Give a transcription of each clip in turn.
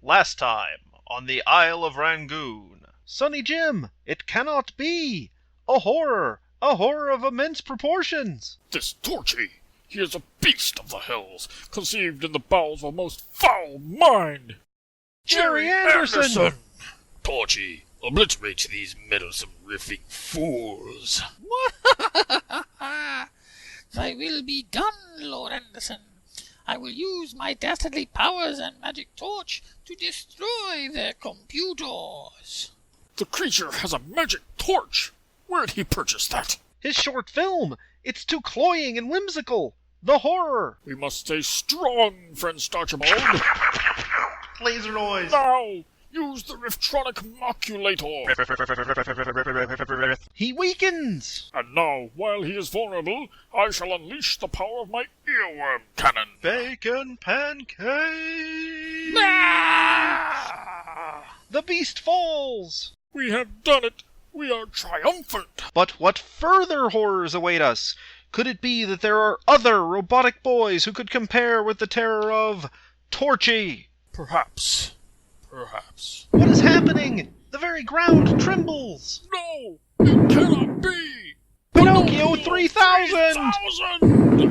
Last time, on the Isle of Rangoon. Sonny Jim, it cannot be! A horror of immense proportions! This Torchy, he is a beast of the hills, conceived in the bowels of a most foul mind! Jerry Anderson! Torchy, obliterate these meddlesome riffing fools! Thy will be done, Lord Anderson. I will use my dastardly powers and magic torch to destroy their computers. The creature has a magic torch! Where'd he purchase that? His short film! It's too cloying and whimsical! The horror! We must stay strong, friend Starchibald. Laser noise! Now! Use the Riftronic Maculator! He weakens! And now, while he is vulnerable, I shall unleash the power of my earworm cannon! Bacon pancake! Ah! The beast falls! We have done it! We are triumphant! But what further horrors await us? Could it be that there are other robotic boys who could compare with the terror of Torchy? Perhaps. What is happening? The very ground trembles! No! It cannot be! Pinocchio 3000! 3000!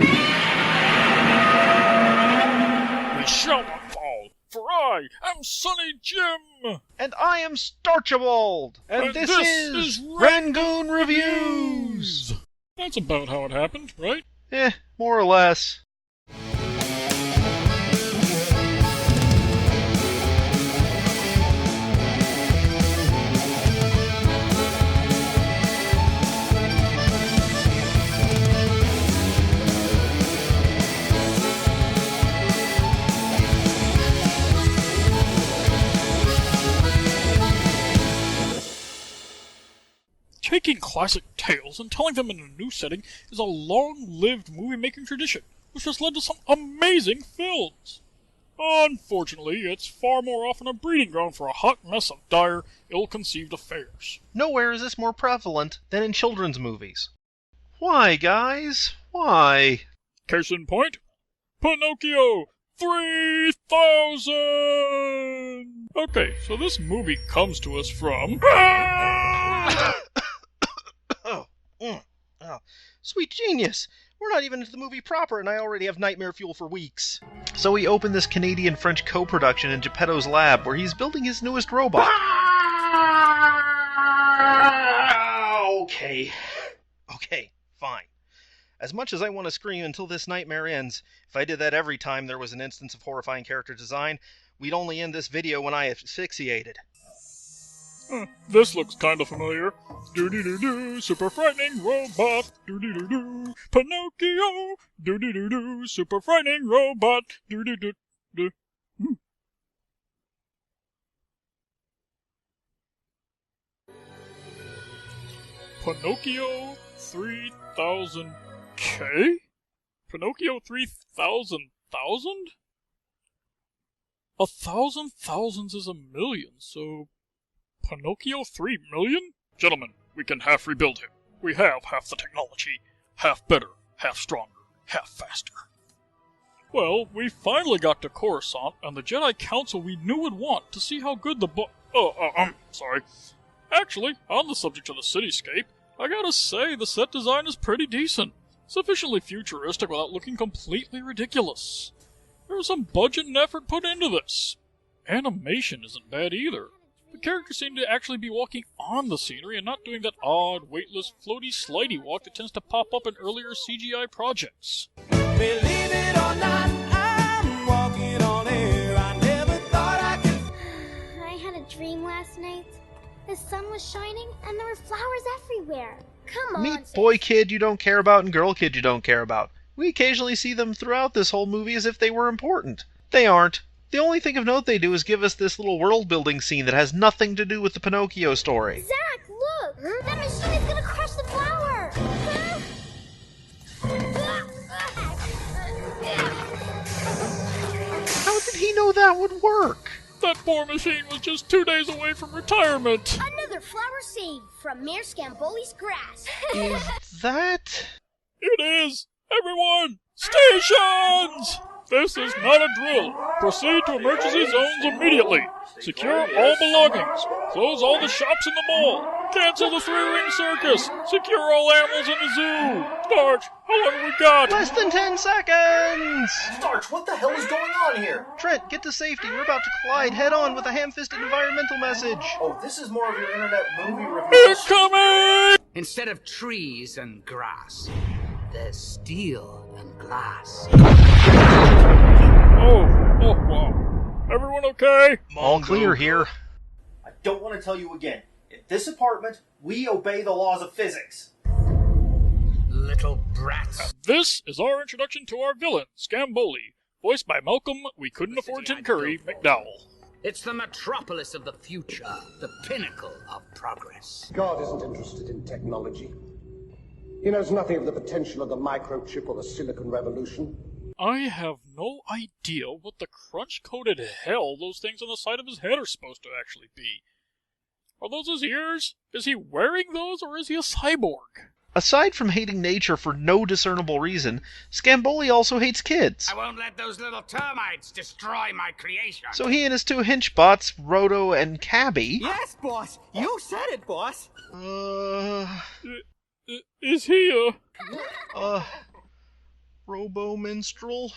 We shall not fall, for I am Sonny Jim! And I am Starchibald! And this is Rangoon Reviews! That's about how it happened, right? More or less. Taking classic tales and telling them in a new setting is a long-lived movie-making tradition, which has led to some amazing films. Unfortunately, it's far more often a breeding ground for a hot mess of dire, ill-conceived affairs. Nowhere is this more prevalent than in children's movies. Why, guys? Why? Case in point, Pinocchio 3000! Okay, so this movie comes to us from... Oh, sweet genius! We're not even into the movie proper, and I already have nightmare fuel for weeks. So we open this Canadian-French co-production in Geppetto's lab, where he's building his newest robot. Okay, fine. As much as I want to scream until this nightmare ends, if I did that every time there was an instance of horrifying character design, we'd only end this video when I asphyxiated. This looks kinda familiar. Do-do-do-do, super frightening robot. Do-do-do-do, Pinocchio. Do-do-do-do, super frightening robot. Do-do-do-do. Pinocchio 3000K? Pinocchio 3000,000? 1,000 thousands is a million, so... Pinocchio 3 million? Gentlemen, we can half rebuild him. We have half the technology. Half better, half stronger, half faster. Well, we finally got to Coruscant and the Jedi Council we knew would want to see how good the sorry. Actually, on the subject of the cityscape, I gotta say the set design is pretty decent. Sufficiently futuristic without looking completely ridiculous. There was some budget and effort put into this. Animation isn't bad either. The characters seem to actually be walking on the scenery and not doing that odd, weightless, floaty, slidey walk that tends to pop up in earlier CGI projects. Believe it or not, I'm walking on air. I never thought I could. I had a dream last night. The sun was shining and there were flowers everywhere. Come on, Meet boy kid you don't care about and girl kid you don't care about. We occasionally see them throughout this whole movie as if they were important. They aren't. The only thing of note they do is give us this little world-building scene that has nothing to do with the Pinocchio story. Zach, look! That machine is gonna crush the flower! How did he know that would work? That poor machine was just 2 days away from retirement. Another flower saved from Mayor Scamboli's grass. Is that... It is! Everyone! Stations! This is not a drill. Proceed to emergency zones immediately. Secure all belongings. Close all the shops in the mall. Cancel the three-ring circus. Secure all animals in the zoo. Starch, how long have we got? Less than 10 seconds! Starch, what the hell is going on here? Trent, get to safety. We're about to collide head-on with a ham-fisted environmental message. Oh, this is more of your internet movie review. Incoming! Instead of trees and grass, there's steel and glass. Oh, wow. Everyone okay? All clear here. I don't want to tell you again. In this apartment, we obey the laws of physics. Little brats. This is our introduction to our villain, Scamboli, voiced by Malcolm We Couldn't Afford Tim Curry McDowell. It's the metropolis of the future, the pinnacle of progress. God isn't interested in technology. He knows nothing of the potential of the microchip or the silicon revolution. I have no idea what the crunch-coated hell those things on the side of his head are supposed to actually be. Are those his ears? Is he wearing those, or is he a cyborg? Aside from hating nature for no discernible reason, Scamboli also hates kids. I won't let those little termites destroy my creation. So he and his two hinchbots, Roto and Cabby... Yes, boss! You said it, boss! Is he Robo-minstrel?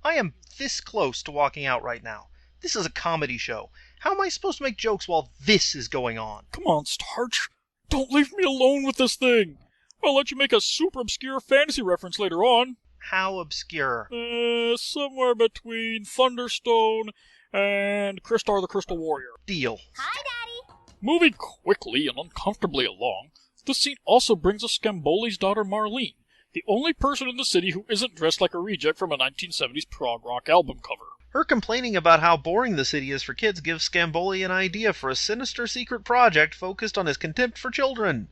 I am this close to walking out right now. This is a comedy show. How am I supposed to make jokes while this is going on? Come on, Starch. Don't leave me alone with this thing. I'll let you make a super obscure fantasy reference later on. How obscure? Somewhere between Thunderstone and Crystar the Crystal Warrior. Deal. Hi, Daddy! Moving quickly and uncomfortably along, this scene also brings us Scamboli's daughter Marlene, the only person in the city who isn't dressed like a reject from a 1970s prog rock album cover. Her complaining about how boring the city is for kids gives Scamboli an idea for a sinister secret project focused on his contempt for children.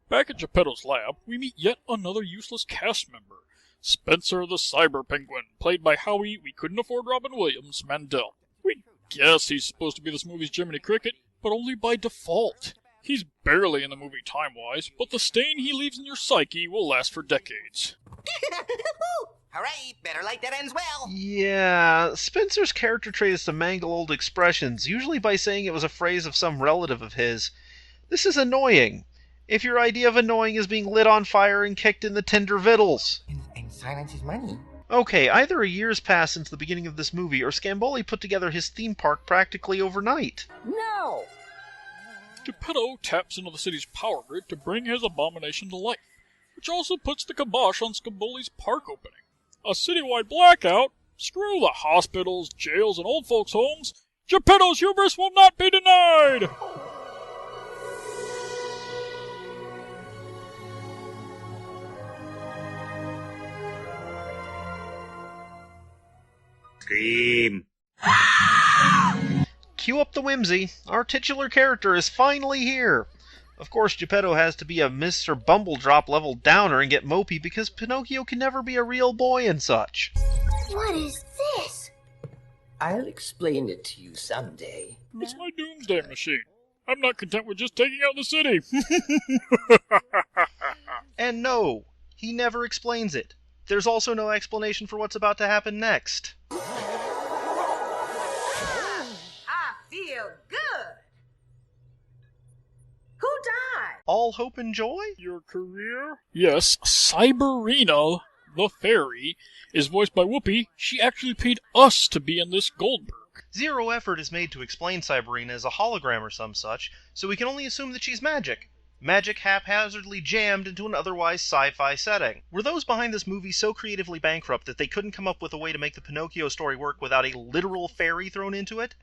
Back at Geppetto's lab, we meet yet another useless cast member, Spencer the Cyber Penguin, played by Howie We Couldn't Afford Robin Williams Mandel. We guess he's supposed to be this movie's Jiminy Cricket, but only by default. He's barely in the movie time-wise, but the stain he leaves in your psyche will last for decades. Hooray! Better late that ends well! Yeah, Spencer's character trait is to mangle old expressions, usually by saying it was a phrase of some relative of his. This is annoying. If your idea of annoying is being lit on fire and kicked in the tender vittles. And silence is money. Okay, either a year's passed since the beginning of this movie, or Scamboli put together his theme park practically overnight. No! Geppetto taps into the city's power grid to bring his abomination to life, which also puts the kibosh on Scamboli's park opening. A citywide blackout? Screw the hospitals, jails, and old folks' homes. Geppetto's hubris will not be denied! Scream. Cue up the whimsy. Our titular character is finally here. Of course, Geppetto has to be a Mr. Bumbledrop level downer and get mopey because Pinocchio can never be a real boy and such. What is this? I'll explain it to you someday. It's my doomsday machine. I'm not content with just taking out the city. And no, he never explains it. There's also no explanation for what's about to happen next. I feel good. Who died? All hope and joy? Your career? Yes, Cyberina, the fairy, is voiced by Whoopi. She actually paid us to be in this Goldberg. Zero effort is made to explain Cyberina as a hologram or some such, so we can only assume that she's magic. Magic haphazardly jammed into an otherwise sci-fi setting. Were those behind this movie so creatively bankrupt that they couldn't come up with a way to make the Pinocchio story work without a literal fairy thrown into it?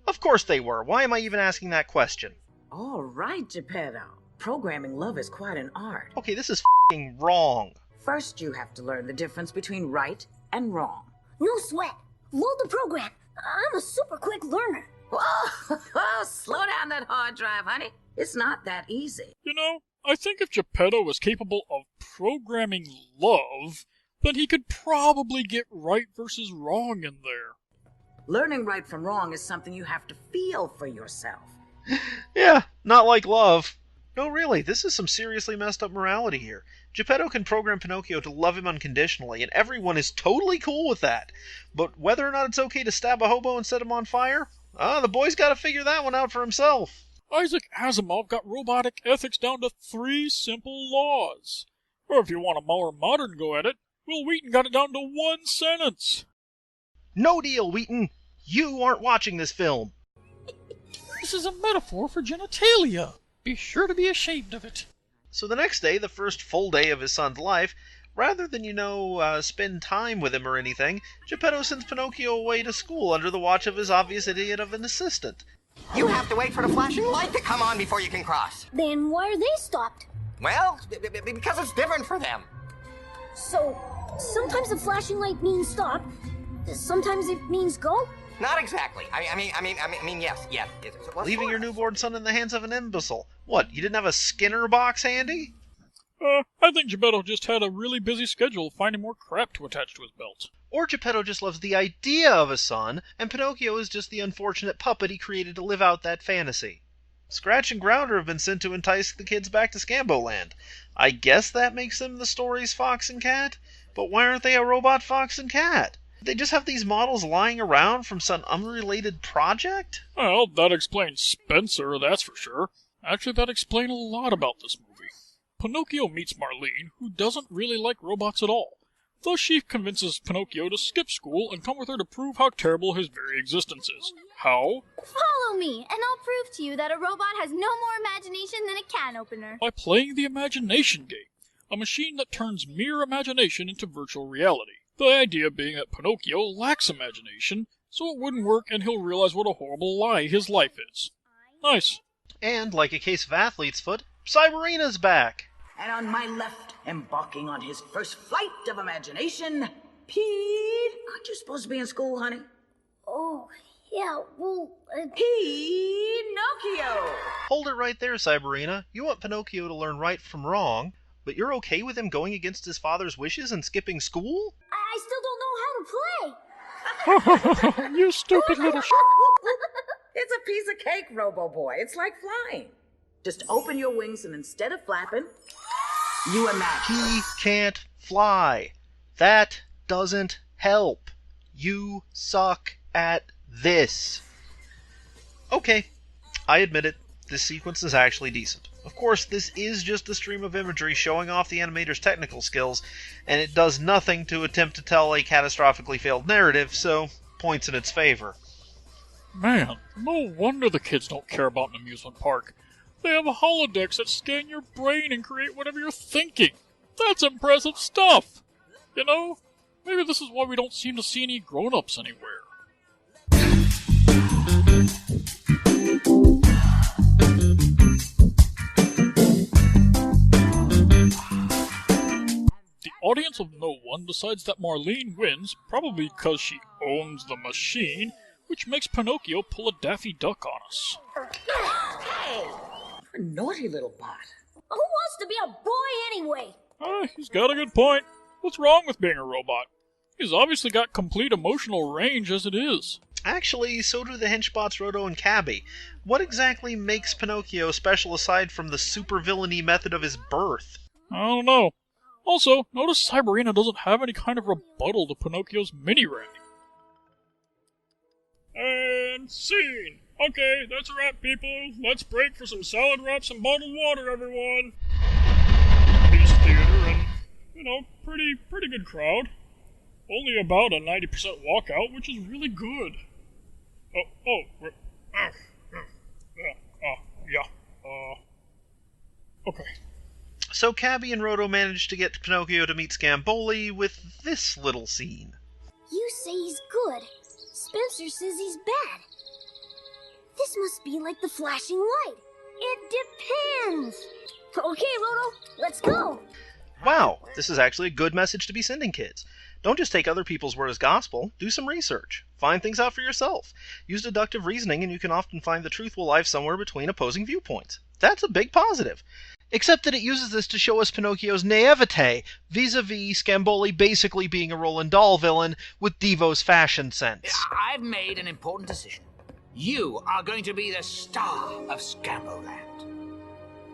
Of course they were. Why am I even asking that question? All right, Geppetto. Programming love is quite an art. Okay, this is f***ing wrong. First, you have to learn the difference between right and wrong. No sweat. Load the program. I'm a super quick learner. Whoa! Slow down that hard drive, honey. It's not that easy. You know, I think if Geppetto was capable of programming love, then he could probably get right versus wrong in there. Learning right from wrong is something you have to feel for yourself. Yeah, not like love. No, really, this is some seriously messed up morality here. Geppetto can program Pinocchio to love him unconditionally, and everyone is totally cool with that. But whether or not it's okay to stab a hobo and set him on fire? The boy's gotta figure that one out for himself. Isaac Asimov got robotic ethics down to 3 simple laws. Or if you want a more modern go at it, Will Wheaton got it down to 1 sentence. No deal, Wheaton. You aren't watching this film. This is a metaphor for genitalia. Be sure to be ashamed of it. So the next day, the first full day of his son's life, rather than, spend time with him or anything, Geppetto sends Pinocchio away to school under the watch of his obvious idiot of an assistant. You have to wait for the flashing light to come on before you can cross. Then why are they stopped? Well, because it's different for them. So, sometimes the flashing light means stop, sometimes it means go? Not exactly. I mean, yes. Leaving your newborn son in the hands of an imbecile. What, you didn't have a Skinner box handy? I think Geppetto just had a really busy schedule finding more crap to attach to his belt. Or Geppetto just loves the idea of a son, and Pinocchio is just the unfortunate puppet he created to live out that fantasy. Scratch and Grounder have been sent to entice the kids back to Scamboland. I guess that makes them the story's fox and cat? But why aren't they a robot fox and cat? They just have these models lying around from some unrelated project? Well, that explains Spencer, that's for sure. Actually, that explains a lot about this movie. Pinocchio meets Marlene, who doesn't really like robots at all. Thus she convinces Pinocchio to skip school and come with her to prove how terrible his very existence is. How? Follow me, and I'll prove to you that a robot has no more imagination than a can opener. By playing the imagination game, a machine that turns mere imagination into virtual reality. The idea being that Pinocchio lacks imagination, so it wouldn't work and he'll realize what a horrible lie his life is. Nice. And, like a case of athlete's foot, Cyberina's back. And on my left, embarking on his first flight of imagination, Pete. Aren't you supposed to be in school, honey? Oh, yeah, well, Pinocchio! Hold it right there, Cyberina. You want Pinocchio to learn right from wrong, but you're okay with him going against his father's wishes and skipping school? I still don't know how to play. You stupid little It's a piece of cake, Robo-Boy. It's like flying. Just open your wings and instead of flapping, you imagine. He can't fly. That doesn't help. You suck at this. Okay, I admit it. This sequence is actually decent. Of course, this is just a stream of imagery showing off the animator's technical skills, and it does nothing to attempt to tell a catastrophically failed narrative, so points in its favor. Man, no wonder the kids don't care about an amusement park. They have holodecks that scan your brain and create whatever you're thinking. That's impressive stuff. You know, maybe this is why we don't seem to see any grown-ups anywhere. The audience of no one decides that Marlene wins, probably because she owns the machine, which makes Pinocchio pull a Daffy Duck on us. Hey! Naughty little bot. Who wants to be a boy anyway? He's got a good point. What's wrong with being a robot? He's obviously got complete emotional range as it is. Actually, so do the henchbots Roto and Cabby. What exactly makes Pinocchio special aside from the super-villainy method of his birth? I don't know. Also, notice Cyberina doesn't have any kind of rebuttal to Pinocchio's mini-rant. And scene! Okay, that's a wrap, people. Let's break for some salad wraps and bottled water, everyone. Piece theater and, pretty good crowd. Only about a 90% walkout, which is really good. Okay. So Cabby and Roto managed to get Pinocchio to meet Scamboli with this little scene. You say he's good. Spencer says he's bad. This must be like the flashing light. It depends. Okay, Roto, let's go. Wow, this is actually a good message to be sending kids. Don't just take other people's word as gospel. Do some research. Find things out for yourself. Use deductive reasoning and you can often find the truth will lie somewhere between opposing viewpoints. That's a big positive. Except that it uses this to show us Pinocchio's naivete vis-a-vis Scamboli basically being a Roland Dahl villain with Devo's fashion sense. I've made an important decision. You are going to be the star of Scamboland.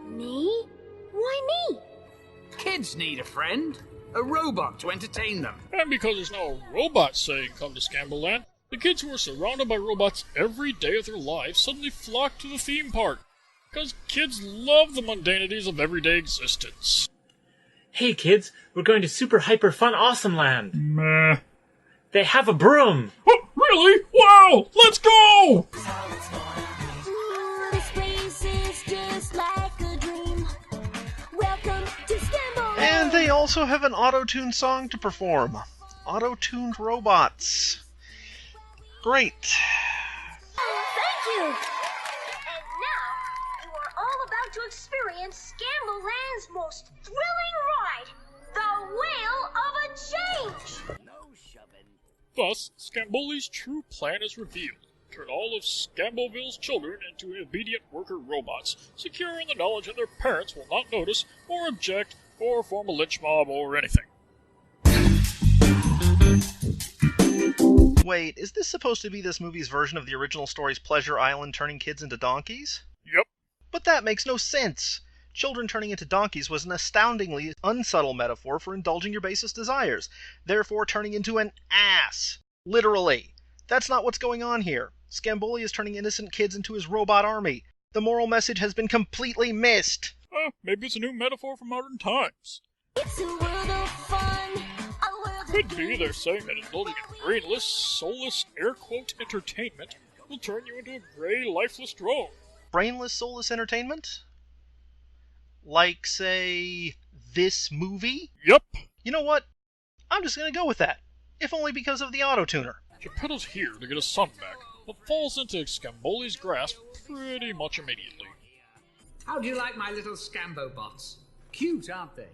Me? Why me? Kids need a friend. A robot to entertain them. And because there's now a robot saying come to Scambo Land, the kids who are surrounded by robots every day of their lives suddenly flock to the theme park. Because kids love the mundanities of everyday existence. Hey kids, we're going to Super Hyper Fun Awesome Land. Meh. They have a broom. Oh, really? Wow! Let's go! This place is just like a dream. Welcome to Scambo Land. And they also have an auto-tuned song to perform. Auto-tuned robots. Great. Thank you. And now, you are all about to experience Scambo Land's most thrilling ride, the Wheel of a Change. Thus, Scamboli's true plan is revealed. Turn all of Scamboville's children into obedient worker robots, secure in the knowledge that their parents will not notice, or object, or form a lynch mob, or anything. Wait, is this supposed to be this movie's version of the original story's Pleasure Island turning kids into donkeys? Yep. But that makes no sense. Children turning into donkeys was an astoundingly unsubtle metaphor for indulging your basest desires, therefore turning into an ass. Literally. That's not what's going on here. Scamboli is turning innocent kids into his robot army. The moral message has been completely missed. Maybe it's a new metaphor for modern times. It's a world of fun. A world Could be they're saying that indulging in brainless, soulless, air quote entertainment will turn you into a gray, lifeless drone. Brainless, soulless entertainment? Like, say, this movie? Yep. You know what? I'm just gonna go with that. If only because of the auto-tuner. Geppetto's here to get his son back, but falls into Scamboli's grasp pretty much immediately. How do you like my little Scambo bots? Cute, aren't they?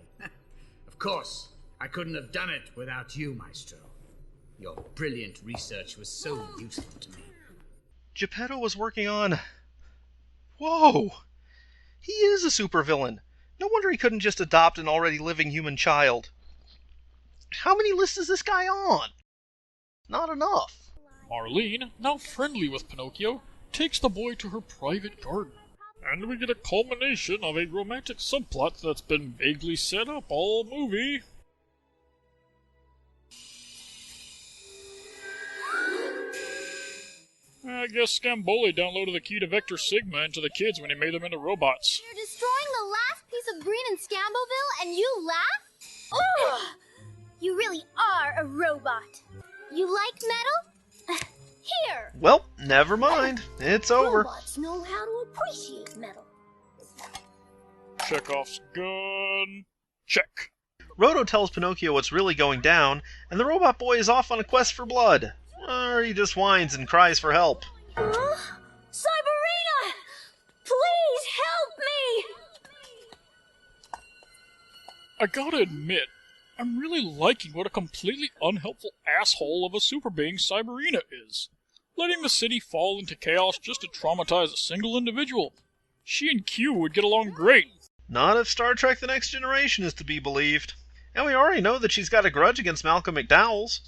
Of course, I couldn't have done it without you, Maestro. Your brilliant research was so useful to me. Geppetto was working on... Whoa! He is a supervillain. No wonder he couldn't just adopt an already living human child. How many lists is this guy on? Not enough. Marlene, now friendly with Pinocchio, takes the boy to her private garden. And we get a culmination of a romantic subplot that's been vaguely set up all movie. I guess Scamboli downloaded the key to Vector Sigma into the kids when he made them into robots. You're destroying the last piece of green in Scamboville, and you laugh? Ugh! You really are a robot. You like metal? Here! Well, never mind. It's over. Robots know how to appreciate metal. Chekhov's gun. Check. Roto tells Pinocchio what's really going down, and the robot boy is off on a quest for blood. Or he just whines and cries for help. Cyberina! Please help me! I gotta admit, I'm really liking what a completely unhelpful asshole of a super being Cyberina is. Letting the city fall into chaos just to traumatize a single individual. She and Q would get along great. Not if Star Trek The Next Generation is to be believed. And we already know that she's got a grudge against Malcolm McDowell's.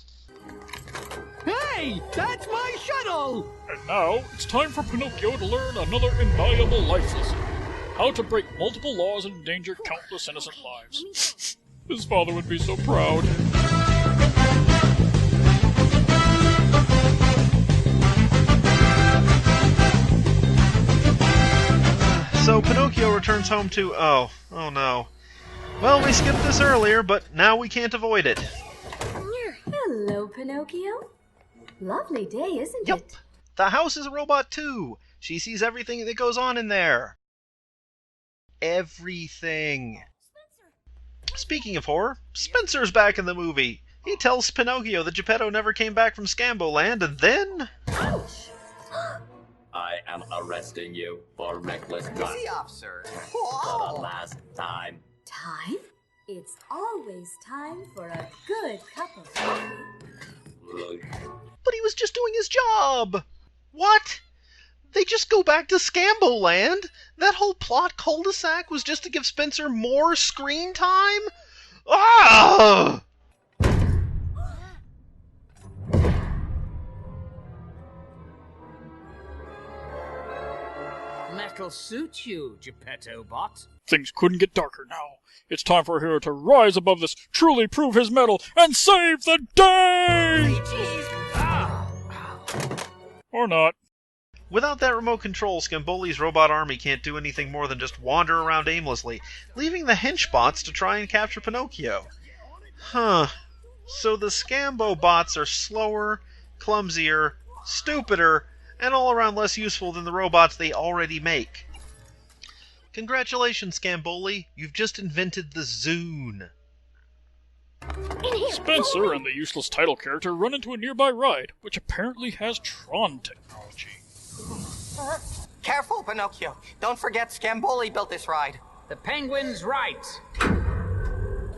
Hey, that's my shuttle! And now, it's time for Pinocchio to learn another invaluable life lesson. How to break multiple laws and endanger countless innocent lives. His father would be so proud. So Pinocchio returns home to... Oh no. Well, we skipped this earlier, but now we can't avoid it. Hello, Pinocchio. Lovely day, isn't Yep. it? The house is a robot too. She sees everything that goes on in there. Everything. Speaking of horror, Spencer's back in the movie. He tells Pinocchio that Geppetto never came back from Scambo Land, and then... I am arresting you for reckless driving. Easy, officer. For the last time. Time? It's always time for a good cup of coffee. But he was just doing his job! What? They just go back to Scambo Land? That whole plot cul-de-sac was just to give Spencer more screen time? Ah! That metal suit you, Geppetto bot. Things couldn't get darker now. It's time for a hero to rise above this, truly prove his mettle, and save the day! Or not. Without that remote control, Scamboli's robot army can't do anything more than just wander around aimlessly, leaving the henchbots to try and capture Pinocchio. Huh. So the Scambo bots are slower, clumsier, stupider, and all around less useful than the robots they already make. Congratulations, Scamboli. You've just invented the Zune. Spencer and the useless title character run into a nearby ride, which apparently has Tron technology. Careful, Pinocchio. Don't forget Scamboli built this ride. The penguin's right.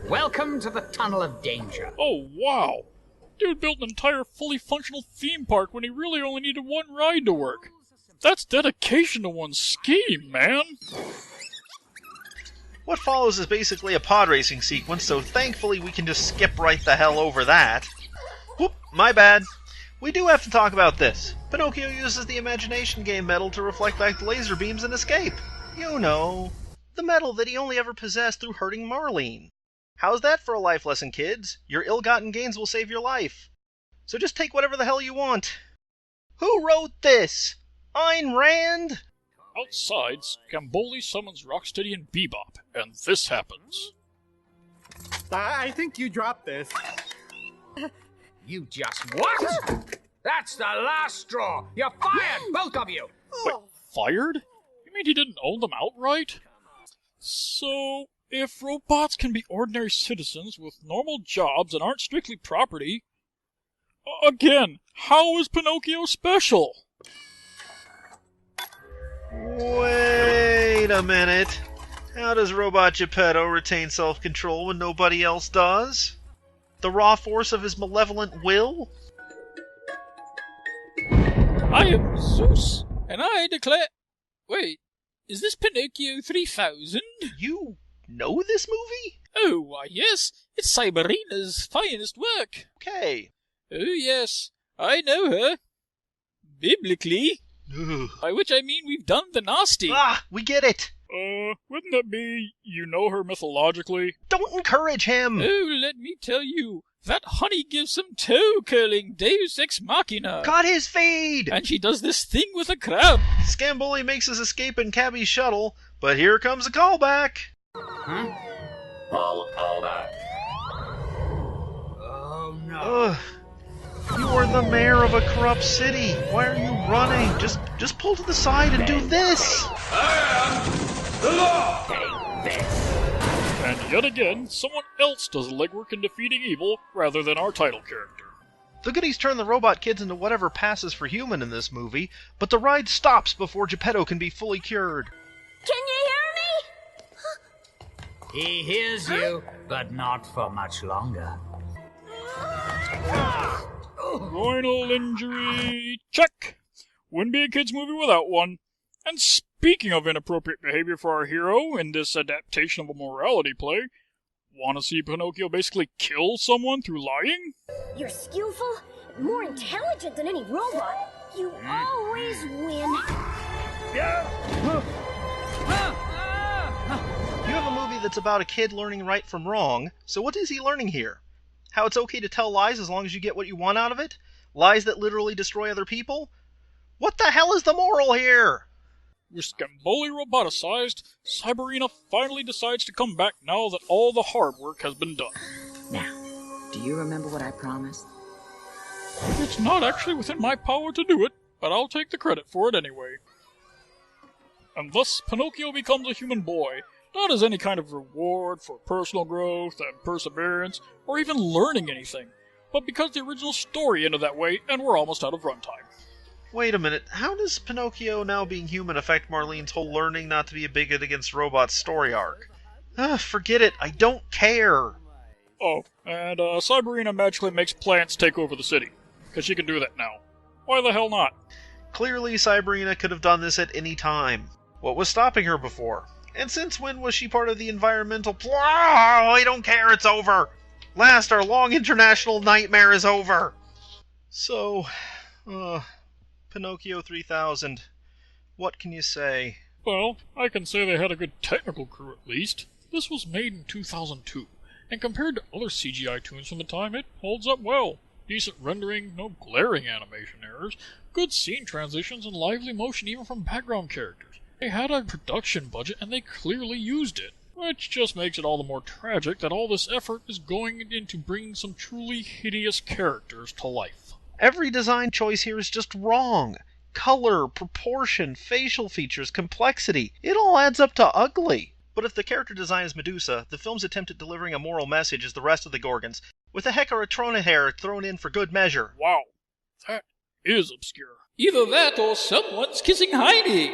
Welcome to the Tunnel of Danger. Oh, wow. Dude built an entire fully functional theme park when he really only needed one ride to work. That's dedication to one's scheme, man. What follows is basically a pod racing sequence, so thankfully we can just skip right the hell over that. Whoop, my bad. We do have to talk about this. Pinocchio uses the imagination game metal to reflect back the laser beams and escape. You know, the metal that he only ever possessed through hurting Marlene. How's that for a life lesson, kids? Your ill-gotten gains will save your life. So just take whatever the hell you want. Who wrote this? Ayn Rand? Outside, Scamboli summons Rocksteady and Bebop, and this happens. I think you dropped this. You just what? That's the last straw. You're fired, both of you. Wait, fired? You mean he didn't own them outright? So, if robots can be ordinary citizens with normal jobs and aren't strictly property, again, how is Pinocchio special? Wait a minute. How does Robot Geppetto retain self-control when nobody else does? The raw force of his malevolent will? I am Zeus, and I declare... Wait, is this Pinocchio 3000? You know this movie? Oh, why yes, it's Cyberina's finest work. Okay. Oh yes, I know her. Biblically. By which I mean we've done the nasty. Ah, we get it. Wouldn't that be you know her mythologically? Don't encourage him. Oh, let me tell you, that honey gives some toe-curling Deus Ex Machina. Got his feed. And she does this thing with a crab. Scamboli makes his escape in Cabby's shuttle, but here comes a callback. Huh? Callback. Oh no. Ugh. You are the mayor of a corrupt city. Why are you running? Just pull to the side and do this. I am the law. Take this. And yet again, someone else does the legwork in defeating evil rather than our title character. The goodies turn the robot kids into whatever passes for human in this movie, but the ride stops before Geppetto can be fully cured. Can you hear me? He hears you, but not for much longer. Groinal injury, check. Wouldn't be a kid's movie without one. And speaking of inappropriate behavior for our hero in this adaptation of a morality play, want to see Pinocchio basically kill someone through lying? You're skillful, more intelligent than any robot. You always win. You have a movie that's about a kid learning right from wrong, so what is he learning here? How it's okay to tell lies as long as you get what you want out of it? Lies that literally destroy other people? What the hell is the moral here? With Scamboli roboticized, Cyberina finally decides to come back now that all the hard work has been done. Now, do you remember what I promised? It's not actually within my power to do it, but I'll take the credit for it anyway. And thus, Pinocchio becomes a human boy, not as any kind of reward for personal growth and perseverance, or even learning anything, but because the original story ended that way and we're almost out of runtime. Wait a minute, how does Pinocchio now being human affect Marlene's whole learning not to be a bigot against robots story arc? Forget it, I don't care! Oh, and Cyberina magically makes plants take over the city, because she can do that now. Why the hell not? Clearly Cyberina could have done this at any time. What was stopping her before? And since when was she part of the environmental I don't care, it's over! Last, our long international nightmare is over! So, Pinocchio 3000. What can you say? Well, I can say they had a good technical crew at least. This was made in 2002, and compared to other CGI tunes from the time, it holds up well. Decent rendering, no glaring animation errors, good scene transitions, and lively motion even from background characters. They had a production budget, and they clearly used it, which just makes it all the more tragic that all this effort is going into bringing some truly hideous characters to life. Every design choice here is just wrong. Color, proportion, facial features, complexity, it all adds up to ugly. But if the character design is Medusa, the film's attempt at delivering a moral message is the rest of the Gorgons, with a Hecatrona hair thrown in for good measure. Wow, that is obscure. Either that or someone's kissing Heidi.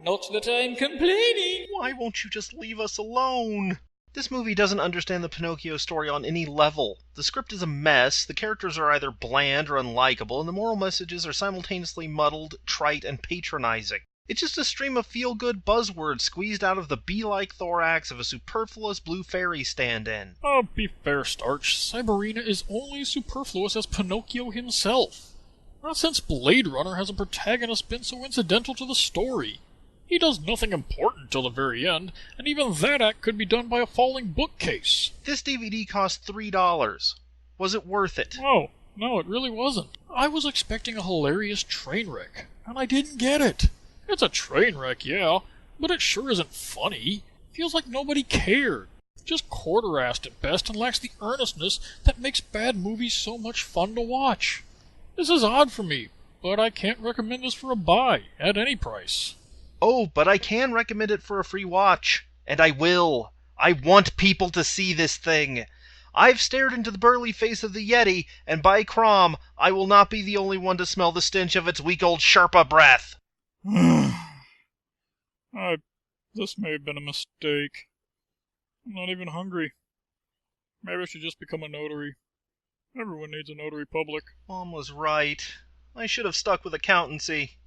Not that I'm complaining. Why won't you just leave us alone? This movie doesn't understand the Pinocchio story on any level. The script is a mess, the characters are either bland or unlikable, and the moral messages are simultaneously muddled, trite, and patronizing. It's just a stream of feel-good buzzwords squeezed out of the bee-like thorax of a superfluous blue fairy stand-in. Be fair, Starch. Cyberina is only as superfluous as Pinocchio himself. Not since Blade Runner has a protagonist been so incidental to the story. He does nothing important till the very end, and even that act could be done by a falling bookcase. This DVD cost $3. Was it worth it? Oh, no, it really wasn't. I was expecting a hilarious train wreck, and I didn't get it. It's a train wreck, yeah, but it sure isn't funny. Feels like nobody cared. Just quarter-assed at best and lacks the earnestness that makes bad movies so much fun to watch. This is odd for me, but I can't recommend this for a buy at any price. Oh, but I can recommend it for a free watch. And I will. I want people to see this thing. I've stared into the burly face of the Yeti, and by Crom, I will not be the only one to smell the stench of its weak old Sherpa breath. This may have been a mistake. I'm not even hungry. Maybe I should just become a notary. Everyone needs a notary public. Mom was right. I should have stuck with accountancy.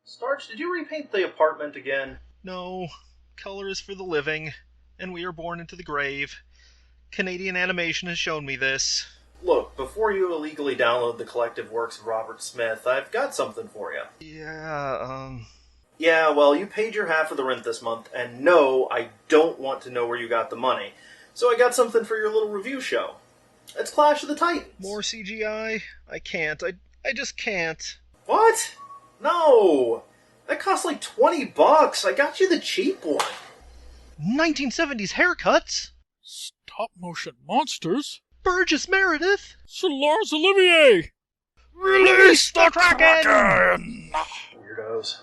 Starch, did you repaint the apartment again? No. Color is for the living, and we are born into the grave. Canadian animation has shown me this. Look, before you illegally download the collective works of Robert Smith, I've got something for you. Yeah, well, you paid your half of the rent this month, and no, I don't want to know where you got the money. So I got something for your little review show. It's Clash of the Titans. More CGI? I can't. I just can't. What? No! That cost like $20. I got you the cheap one. 1970s haircuts? Stop-motion monsters? Burgess Meredith? Sir Lars Olivier! Release the Kraken! Weirdos.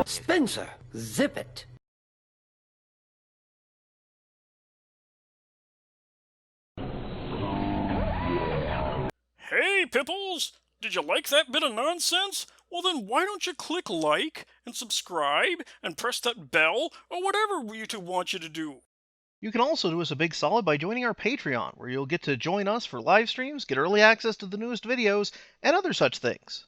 Spencer, zip it. Hey, Pipples! Did you like that bit of nonsense? Well then why don't you click like, and subscribe, and press that bell, or whatever YouTube wants you to do? You can also do us a big solid by joining our Patreon, where you'll get to join us for live streams, get early access to the newest videos, and other such things.